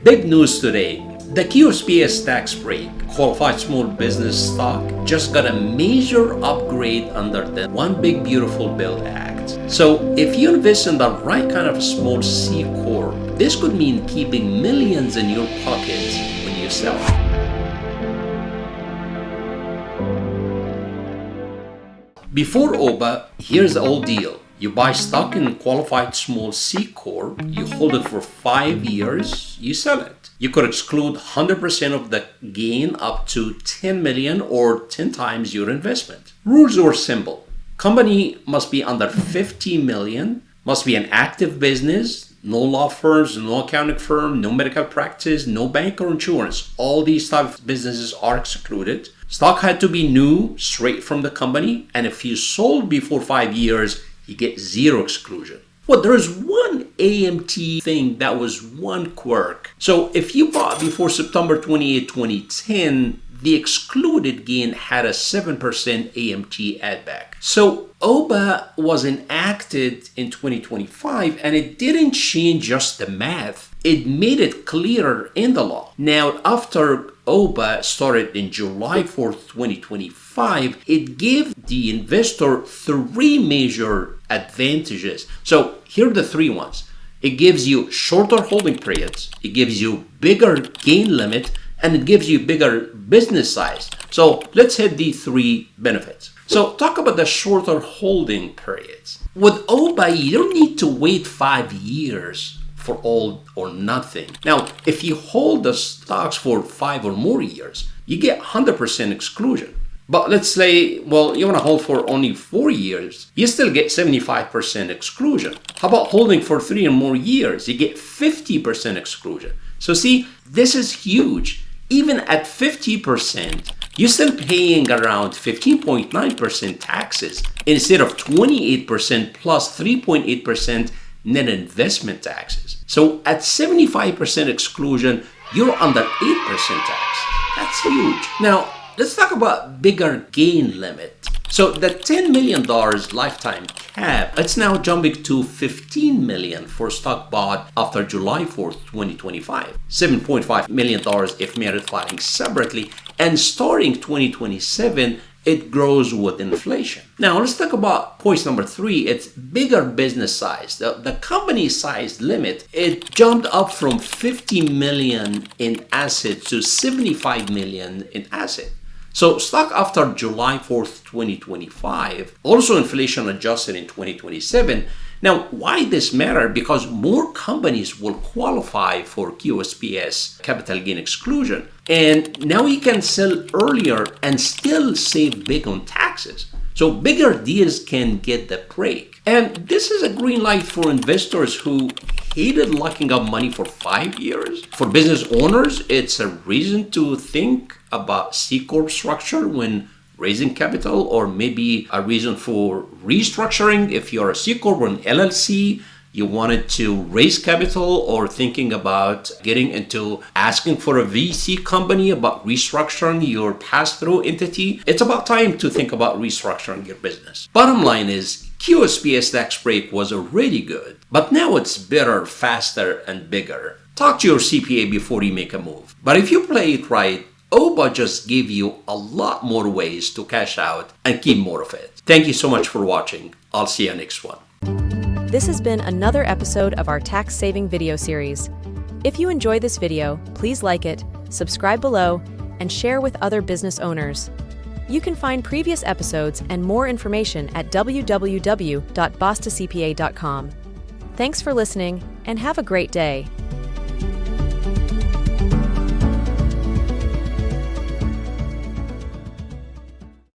Big news today. The QSBS tax break, qualified small business stock, just got a major upgrade under the One Big Beautiful Bill Act. So if you invest in the right kind of small C Corp, this could mean keeping millions in your pockets when you sell. Before OBBBA, here's the old deal. You buy stock in qualified small C Corp, you hold it for 5 years, you sell it. You could exclude 100% of the gain up to 10 million or 10 times your investment. Rules are simple. Company must be under 50 million, must be an active business, no law firms, no accounting firm, no medical practice, no bank or insurance. All these types of businesses are excluded. Stock had to be new, straight from the company, and if you sold before 5 years, you get zero exclusion. Well, there's one AMT thing that was one quirk. So if you bought before September 28, 2010, the excluded gain had a 7% AMT add back. So OBBBA was enacted in 2025 and it didn't change just the math. It made it clearer in the law. Now, after OBBBA started in July 4th, 2025, it gave the investor three major advantages. So here are the three ones. It gives you shorter holding periods, it gives you bigger gain limit, and it gives you bigger business size. So let's hit the three benefits. So talk about the shorter holding periods. With OBBBA, you don't need to wait 5 years for all or nothing. Now, if you hold the stocks for 5 or more years, you get 100% exclusion. But let's say, well, you want to hold for only 4 years, you still get 75% exclusion. How about holding for 3 or more years? You get 50% exclusion. So see, this is huge. Even at 50%, you're still paying around 15.9% taxes instead of 28% plus 3.8% net investment taxes. So at 75% exclusion, you're under 8% tax. That's huge. Now, let's talk about bigger gain limit. So the $10 million lifetime cap, it's now jumping to $15 million for stock bought after July 4th, 2025. $7.5 million if merit filing separately. And starting 2027, it grows with inflation. Now, let's talk about point number 3. It's bigger business size. The company size limit, it jumped up from 50 million in assets to 75 million in asset. So stock after July 4th, 2025, also inflation adjusted in 2027. Now, why this matter? Because more companies will qualify for QSBS capital gain exclusion. And now you can sell earlier and still save big on taxes. So bigger deals can get the break. And this is a green light for investors who hated locking up money for 5 years. For business owners, it's a reason to think about C Corp structure when raising capital, or maybe a reason for restructuring. If you're a C Corp or an LLC, you wanted to raise capital, or thinking about getting into asking for a VC company about restructuring your pass-through entity, it's about time to think about restructuring your business. Bottom line is, QSBS tax break was already good, but now it's better, faster, and bigger. Talk to your CPA before you make a move. But if you play it right, OBBBA just gave you a lot more ways to cash out and keep more of it. Thank you so much for watching. I'll see you next one. This has been another episode of our tax saving video series. If you enjoyed this video, please like it, subscribe below, and share with other business owners. You can find previous episodes and more information at www.bostacpa.com. Thanks for listening and have a great day.